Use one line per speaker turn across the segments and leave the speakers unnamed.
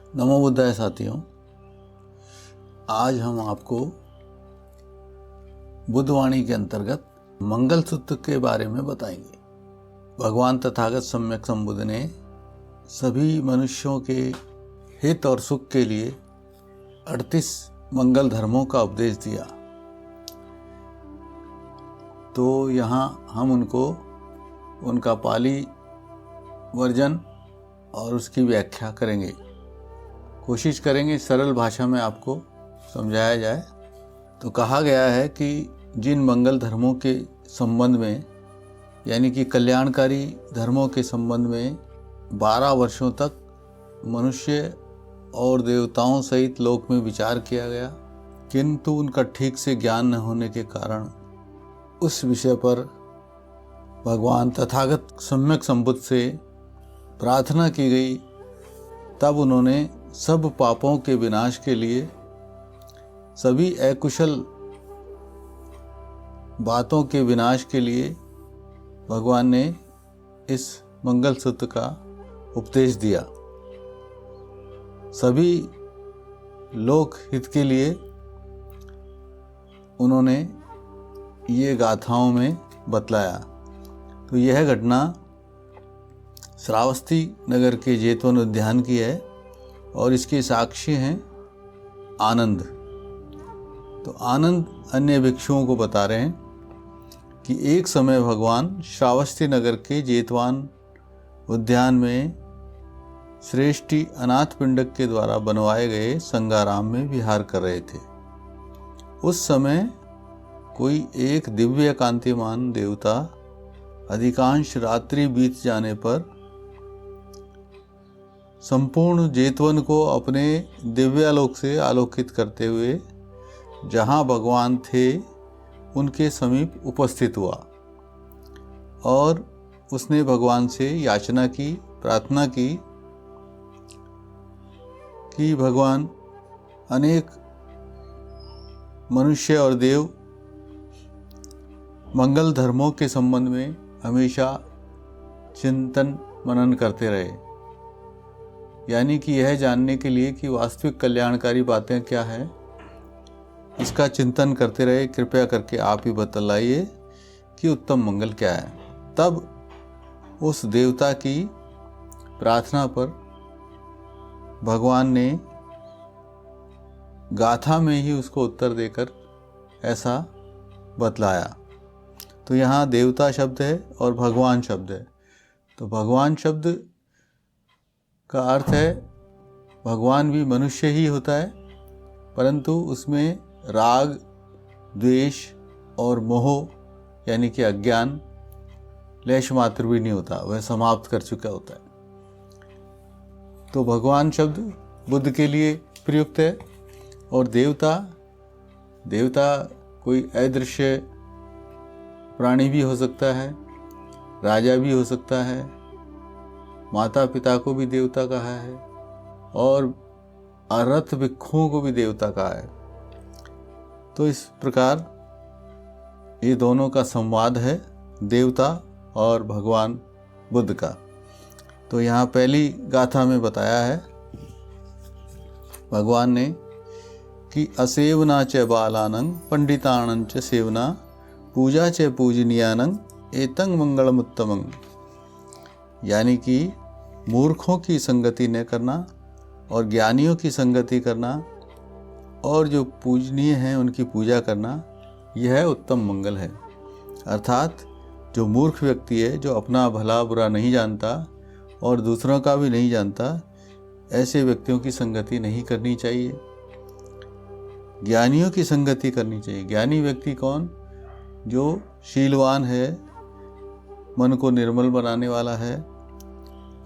नमो बुद्धाय साथियों, आज हम आपको बुद्धवाणी के अंतर्गत मंगल सूत्र के बारे में बताएंगे। भगवान तथागत सम्यक संबुद्ध ने सभी मनुष्यों के हित और सुख के लिए 38 मंगल धर्मों का उपदेश दिया। तो यहाँ हम उनका पाली वर्जन और उसकी व्याख्या करेंगे। कोशिश करेंगे सरल भाषा में आपको समझाया जाए। तो कहा गया है कि जिन मंगल धर्मों के संबंध में, यानी कि कल्याणकारी धर्मों के संबंध में 12 वर्षों तक मनुष्य और देवताओं सहित लोक में विचार किया गया, किंतु उनका ठीक से ज्ञान न होने के कारण उस विषय पर भगवान तथागत सम्यक संबुद्ध से प्रार्थना की गई। तब उन्होंने सब पापों के विनाश के लिए, सभी अकुशल बातों के विनाश के लिए भगवान ने इस मंगल सूत्र का उपदेश दिया। सभी लोक हित के लिए उन्होंने ये गाथाओं में बतलाया। तो यह घटना श्रावस्ती नगर के जेतवन उद्यान की है और इसके साक्षी हैं आनंद। तो आनंद अन्य भिक्षुओं को बता रहे हैं कि एक समय भगवान श्रावस्ती नगर के जेतवान उद्यान में श्रेष्ठी अनाथ पिंडक के द्वारा बनवाए गए संगाराम में विहार कर रहे थे। उस समय कोई एक दिव्य कांतिमान देवता अधिकांश रात्रि बीत जाने पर संपूर्ण जेतवन को अपने दिव्यालोक से आलोकित करते हुए जहाँ भगवान थे उनके समीप उपस्थित हुआ और उसने भगवान से याचना की, प्रार्थना की कि भगवान, अनेक मनुष्य और देव मंगल धर्मों के संबंध में हमेशा चिंतन मनन करते रहे, यानी कि यह जानने के लिए कि वास्तविक कल्याणकारी बातें क्या हैं, इसका चिंतन करते रहे। कृपया करके आप ही बतलाइए कि उत्तम मंगल क्या है। तब उस देवता की प्रार्थना पर भगवान ने गाथा में ही उसको उत्तर देकर ऐसा बतलाया। तो यहाँ देवता शब्द है और भगवान शब्द है। तो भगवान शब्द का अर्थ है भगवान भी मनुष्य ही होता है, परंतु उसमें राग, द्वेष और मोह यानी कि अज्ञान लेश मात्र भी नहीं होता, वह समाप्त कर चुका होता है। तो भगवान शब्द बुद्ध के लिए प्रयुक्त है। और देवता कोई अदृश्य प्राणी भी हो सकता है, राजा भी हो सकता है, माता पिता को भी देवता कहा है और अरथ भिक्षुओं को भी देवता कहा है। तो इस प्रकार ये दोनों का संवाद है, देवता और भगवान बुद्ध का। तो यहाँ पहली गाथा में बताया है भगवान ने कि असेवना च बालानंग पंडितानंग च सेवना पूजा च पूजनीयानंग एतंग मंगलमुत्तमंग, यानी कि मूर्खों की संगति न करना और ज्ञानियों की संगति करना और जो पूजनीय हैं उनकी पूजा करना, यह उत्तम मंगल है। अर्थात जो मूर्ख व्यक्ति है, जो अपना भला बुरा नहीं जानता और दूसरों का भी नहीं जानता, ऐसे व्यक्तियों की संगति नहीं करनी चाहिए, ज्ञानियों की संगति करनी चाहिए। ज्ञानी व्यक्ति कौन? जो शीलवान है, मन को निर्मल बनाने वाला है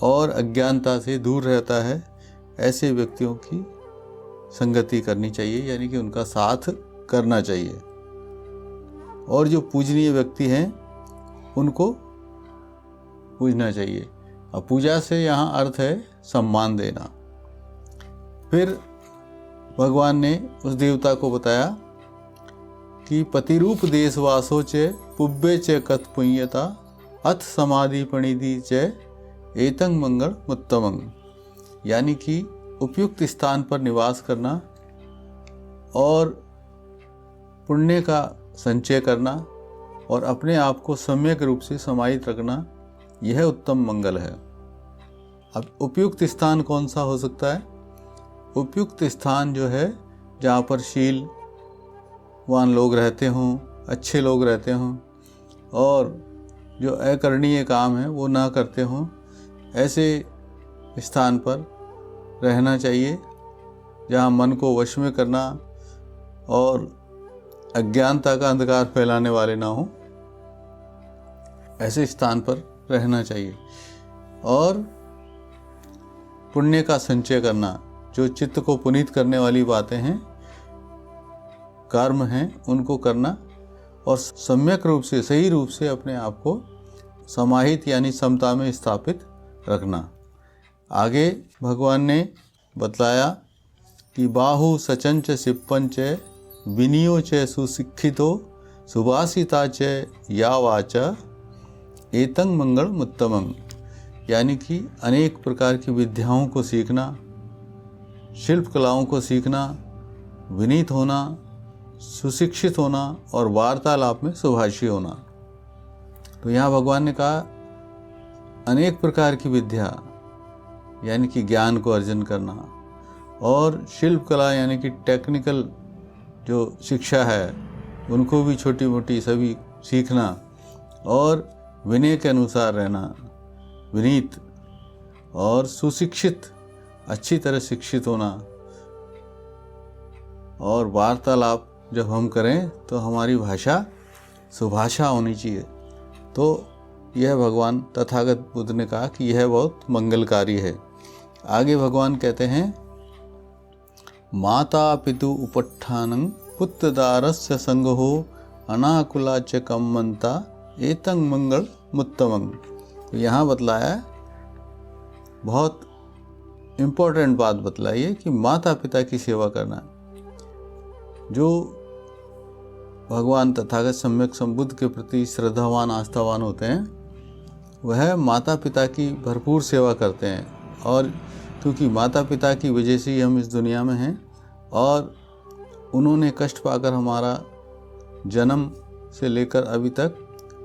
और अज्ञानता से दूर रहता है, ऐसे व्यक्तियों की संगति करनी चाहिए, यानी कि उनका साथ करना चाहिए। और जो पूजनीय व्यक्ति हैं उनको पूजना चाहिए। अब पूजा से यहाँ अर्थ है सम्मान देना। फिर भगवान ने उस देवता को बताया कि पतिरूप देशवासो च पुब्बे च कथ पुण्यता अथ समाधि पणिधि च एतंग मंगल मुत्तमंग, यानी कि उपयुक्त स्थान पर निवास करना और पुण्य का संचय करना और अपने आप को सम्यक रूप से समाहित रखना, यह उत्तम मंगल है। अब उपयुक्त स्थान कौन सा हो सकता है? उपयुक्त स्थान जो है जहाँ पर शीलवान लोग रहते हों, अच्छे लोग रहते हों और जो अकरणीय काम है वो ना करते हों, ऐसे स्थान पर रहना चाहिए जहाँ मन को वश में करना और अज्ञानता का अंधकार फैलाने वाले ना हों, ऐसे स्थान पर रहना चाहिए। और पुण्य का संचय करना, जो चित्त को पुनीत करने वाली बातें हैं, कर्म हैं, उनको करना और सम्यक रूप से, सही रूप से अपने आप को समाहित यानी समता में स्थापित रखना। आगे भगवान ने बतलाया कि बाहु सचंच सिप्पंच विनियो च सुशिक्षितो सुभाषिता च या वाचा एतं मंगल मुत्तमं, यानी कि अनेक प्रकार की विद्याओं को सीखना, शिल्प कलाओं को सीखना, विनीत होना, सुशिक्षित होना और वार्तालाप में सुभाषी होना। तो यहाँ भगवान ने कहा अनेक प्रकार की विद्या यानी कि ज्ञान को अर्जन करना और शिल्प कला यानी कि टेक्निकल जो शिक्षा है उनको भी छोटी मोटी सभी सीखना और विनय के अनुसार रहना, विनीत और सुशिक्षित, अच्छी तरह शिक्षित होना। और वार्तालाप जब हम करें तो हमारी भाषा सुभाषा होनी चाहिए। तो यह भगवान तथागत बुद्ध ने कहा कि यह बहुत मंगलकारी है। आगे भगवान कहते हैं माता पितु उपट्ठानं पुत्रदारस्य संगहो अनाकुला च कम्मन्ता एतं मंगल मुत्तमं। तो यहाँ बतलाया, बहुत इम्पोर्टेंट बात बतलाई है कि माता पिता की सेवा करना। जो भगवान तथागत सम्यक संबुद्ध के प्रति श्रद्धावान आस्थावान होते हैं वह माता पिता की भरपूर सेवा करते हैं। और क्योंकि माता पिता की वजह से ही हम इस दुनिया में हैं और उन्होंने कष्ट पाकर हमारा जन्म से लेकर अभी तक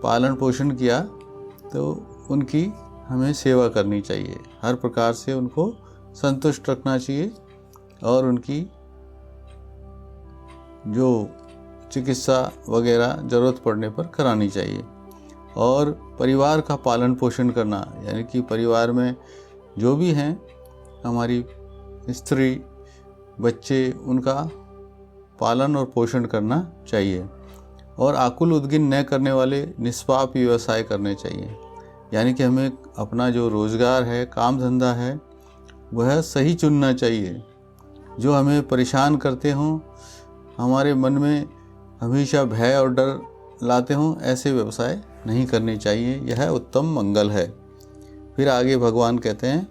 पालन पोषण किया, तो उनकी हमें सेवा करनी चाहिए, हर प्रकार से उनको संतुष्ट रखना चाहिए और उनकी जो चिकित्सा वगैरह ज़रूरत पड़ने पर करानी चाहिए। और परिवार का पालन पोषण करना, यानी कि परिवार में जो भी हैं, हमारी स्त्री बच्चे, उनका पालन और पोषण करना चाहिए। और आकुल उद्गिन न करने वाले निष्पाप व्यवसाय करने चाहिए, यानी कि हमें अपना जो रोज़गार है, काम धंधा है, वह सही चुनना चाहिए। जो हमें परेशान करते हों, हमारे मन में हमेशा भय और डर लाते हों, ऐसे व्यवसाय नहीं करने चाहिए। यह उत्तम मंगल है। फिर आगे भगवान कहते हैं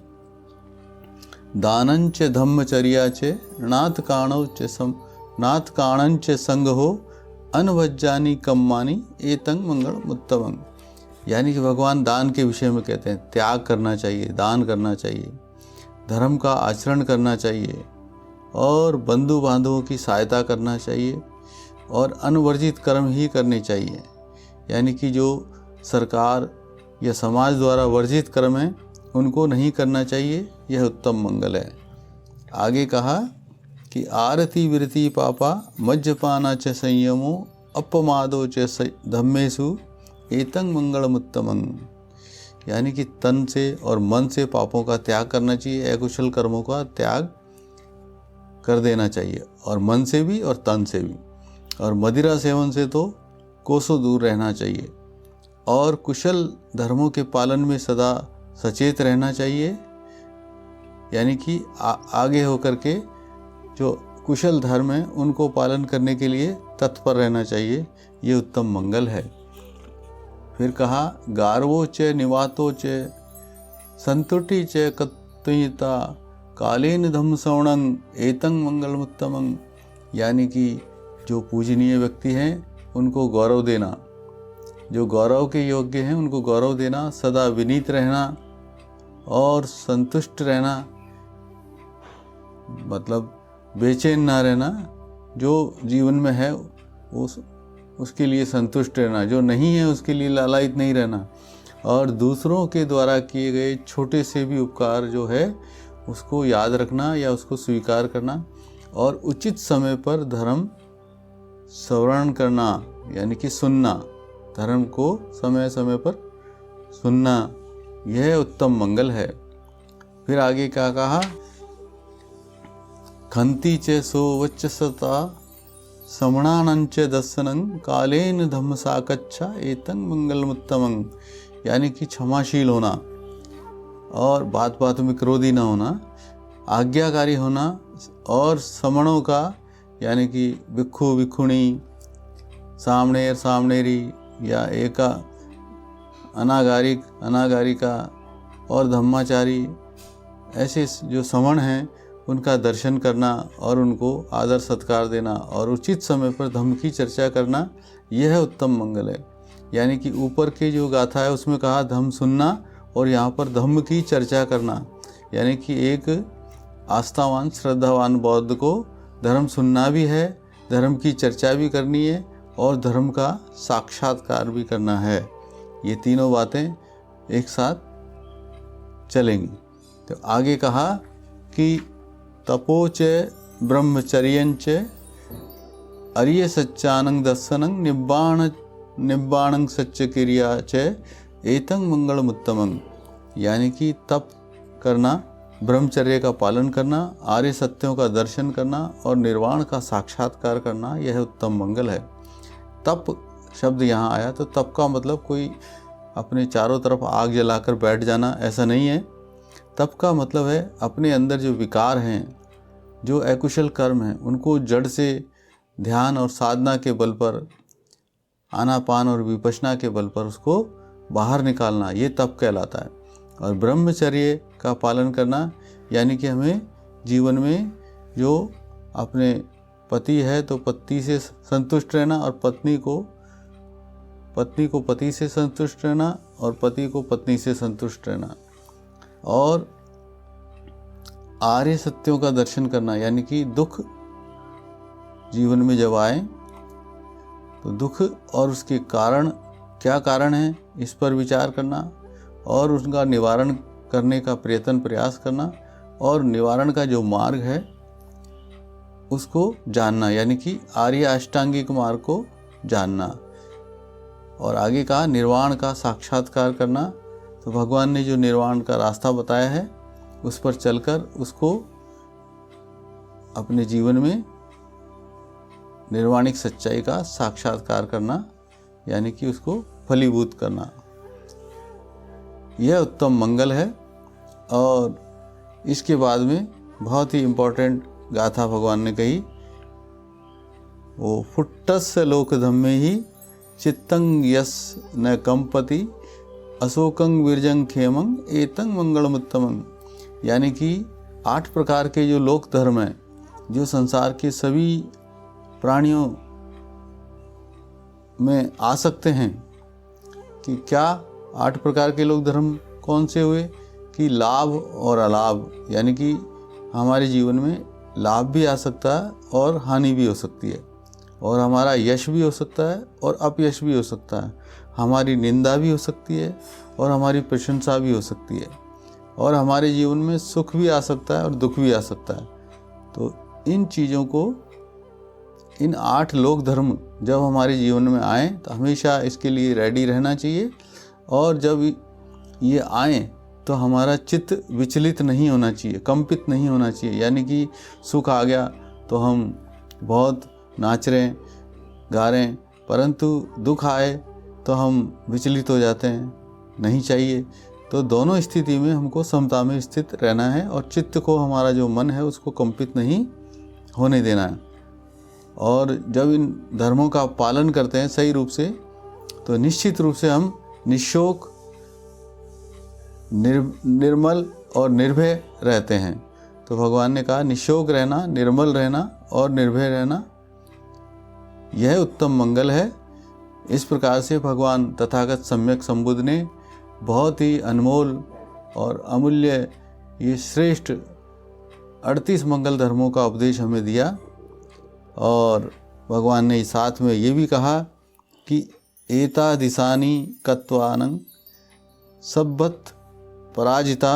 दानंच धम्मचर्या च नाथ काणंच संगहो अनवज्जानी कम्मानी एतं मंगल मुत्तमं। यानी कि भगवान दान के विषय में कहते हैं त्याग करना चाहिए, दान करना चाहिए, धर्म का आचरण करना चाहिए और बंधु बांधवों की सहायता करना चाहिए और अनवर्जित कर्म ही करने चाहिए। यानी कि जो सरकार या समाज द्वारा वर्जित कर्म हैं उनको नहीं करना चाहिए। यह उत्तम मंगल है। आगे कहा कि आरती विरति पापा मज्जपाना च संयमो अपमादो च धम्मेषु एतं मंगलमुत्तमं। यानी कि तन से और मन से पापों का त्याग करना चाहिए, अकुशल कर्मों का त्याग कर देना चाहिए, और मन से भी और तन से भी। और मदिरा सेवन से तो कोसों दूर रहना चाहिए और कुशल धर्मों के पालन में सदा सचेत रहना चाहिए। यानी कि आगे होकर के जो कुशल धर्म है उनको पालन करने के लिए तत्पर रहना चाहिए। ये उत्तम मंगल है। फिर कहा गार्वो च निवातो च संतुष्टि च कत्वयिता कालेन धम्म सवणं एतं मंगलमुत्तमं। यानी कि जो पूजनीय व्यक्ति हैं उनको गौरव देना, जो गौरव के योग्य हैं उनको गौरव देना, सदा विनीत रहना और संतुष्ट रहना, मतलब बेचैन ना रहना, जो जीवन में है उसके लिए संतुष्ट रहना, जो नहीं है उसके लिए लालायित नहीं रहना, और दूसरों के द्वारा किए गए छोटे से भी उपकार जो है उसको याद रखना या उसको स्वीकार करना, और उचित समय पर धर्म श्रवण करना यानी कि सुनना, धर्म को समय समय पर सुनना, यह उत्तम मंगल है। फिर आगे क्या कहा, खंती च सोवच्चसता समणानंच दर्शनं कालेन धम्म साकच्छा एतं मंगलमुत्तमं, यानी कि क्षमाशील होना और बात बात में क्रोधी ना होना, आज्ञाकारी होना, और समणों का यानी कि भिक्षु भिक्षुणी, सामणेर सामणेरी या एका अनागारिक अनागारिका और धम्माचारी, ऐसे जो समण हैं उनका दर्शन करना और उनको आदर सत्कार देना और उचित समय पर धम्म की चर्चा करना, यह उत्तम मंगल है। यानी कि ऊपर की जो गाथा है उसमें कहा धम्म सुनना, और यहाँ पर धम्म की चर्चा करना, यानी कि एक आस्थावान श्रद्धावान बौद्ध को धर्म सुनना भी है, धर्म की चर्चा भी करनी है और धर्म का साक्षात्कार भी करना है। ये तीनों बातें एक साथ चलेंगी। तो आगे कहा कि तपोच ब्रह्मचर्यंच अरिय सच्चानं दर्शनं निब्बाणं सच्च क्रिया च एतं मंगलमुत्तमं, यानी कि तप करना, ब्रह्मचर्य का पालन करना, आर्य सत्यों का दर्शन करना और निर्वाण का साक्षात्कार करना, यह उत्तम मंगल है। तप शब्द यहाँ आया तो तप का मतलब कोई अपने चारों तरफ आग जलाकर बैठ जाना, ऐसा नहीं है। तप का मतलब है अपने अंदर जो विकार हैं, जो अकुशल कर्म हैं, उनको जड़ से ध्यान और साधना के बल पर, आनापान और विपश्यना के बल पर उसको बाहर निकालना, ये तप कहलाता है। और ब्रह्मचर्य का पालन करना यानी कि हमें जीवन में जो अपने पति है तो पति से संतुष्ट रहना, और पत्नी को पति से संतुष्ट रहना, और पति को पत्नी से संतुष्ट रहना, और आर्य सत्यों का दर्शन करना, यानी कि दुख जीवन में जब आए तो दुख और उसके कारण, क्या कारण है, इस पर विचार करना और उसका निवारण करने का प्रयास करना, और निवारण का जो मार्ग है उसको जानना, यानी कि आर्य अष्टांगिक मार्ग को जानना। और आगे कहा निर्वाण का साक्षात्कार करना, तो भगवान ने जो निर्वाण का रास्ता बताया है उस पर चलकर उसको अपने जीवन में निर्वाणिक सच्चाई का साक्षात्कार करना, यानी कि उसको फलीभूत करना, यह उत्तम मंगल है। और इसके बाद में बहुत ही इम्पोर्टेंट गाथा भगवान ने कही, वो फुट्टस्य लोक धम्मे ही चित्तं यस न कंपति अशोकं विरजं खेमं एतं मंगलमुत्तमं, यानी कि 8 प्रकार के जो लोक धर्म हैं, जो संसार के सभी प्राणियों में आ सकते हैं, कि क्या 8 प्रकार के लोक धर्म कौन से हुए, कि लाभ और अलाभ, यानी कि हमारे जीवन में लाभ भी आ सकता है और हानि भी हो सकती है, और हमारा यश भी हो सकता है और अपयश भी हो सकता है, हमारी निंदा भी हो सकती है और हमारी प्रशंसा भी हो सकती है, और हमारे जीवन में सुख भी आ सकता है और दुख भी आ सकता है। तो इन चीज़ों को, इन 8 लोक धर्म जब हमारे जीवन में आए तो हमेशा इसके लिए रेडी रहना चाहिए, और जब ये आए तो हमारा चित्त विचलित नहीं होना चाहिए, कंपित नहीं होना चाहिए, यानी कि सुख आ गया तो हम बहुत नाच रहे हैं, गा रहे हैं, परंतु दुख आए तो हम विचलित हो जाते हैं, नहीं चाहिए। तो दोनों स्थिति में हमको समता में स्थित रहना है, और चित्त को, हमारा जो मन है उसको कंपित नहीं होने देना है। और जब इन धर्मों का पालन करते हैं सही रूप से, तो निश्चित रूप से हम निशोक, निर्मल और निर्भय रहते हैं। तो भगवान ने कहा निशोक रहना, निर्मल रहना और निर्भय रहना, यह उत्तम मंगल है। इस प्रकार से भगवान तथागत सम्यक संबुद्ध ने बहुत ही अनमोल और अमूल्य, ये श्रेष्ठ 38 मंगल धर्मों का उपदेश हमें दिया। और भगवान ने साथ में ये भी कहा कि एता दिशानी कत्वानं सब्बत पराजिता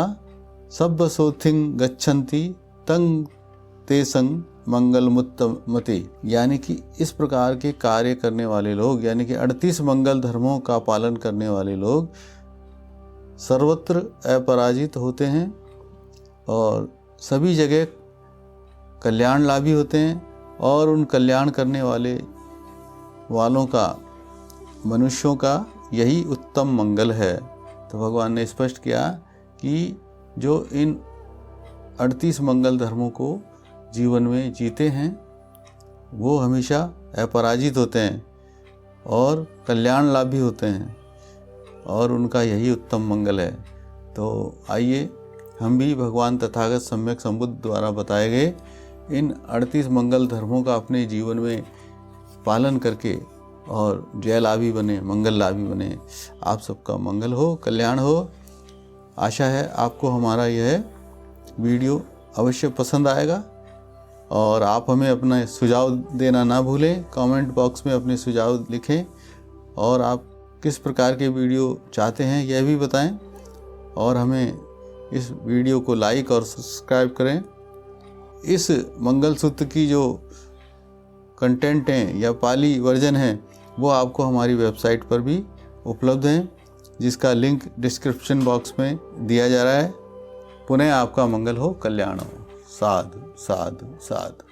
सब्ब सोथिंग गच्छन्ति तंग तेसंग मंगल मुत्तमति। यानी कि इस प्रकार के कार्य करने वाले लोग, यानी कि 38 मंगल धर्मों का पालन करने वाले लोग सर्वत्र अपराजित होते हैं और सभी जगह कल्याण लाभी होते हैं। और उन कल्याण करने वालों का, मनुष्यों का यही उत्तम मंगल है। तो भगवान ने स्पष्ट किया कि जो इन 38 मंगल धर्मों को जीवन में जीते हैं वो हमेशा अपराजित होते हैं और कल्याण लाभी होते हैं और उनका यही उत्तम मंगल है। तो आइए हम भी भगवान तथागत सम्यक संबुद्ध द्वारा बताए गए इन 38 मंगल धर्मों का अपने जीवन में पालन करके और जय लाभी बने, मंगल लाभी बने। आप सबका मंगल हो, कल्याण हो। आशा है आपको हमारा यह वीडियो अवश्य पसंद आएगा और आप हमें अपना सुझाव देना ना भूलें। कमेंट बॉक्स में अपने सुझाव लिखें और आप किस प्रकार के वीडियो चाहते हैं यह भी बताएं और हमें इस वीडियो को लाइक और सब्सक्राइब करें। इस मंगलसूत्र की जो कंटेंट हैं या पाली वर्जन है वो आपको हमारी वेबसाइट पर भी उपलब्ध हैं, जिसका लिंक डिस्क्रिप्शन बॉक्स में दिया जा रहा है। पुनः आपका मंगल हो, कल्याण हो। साधु साधु साधु।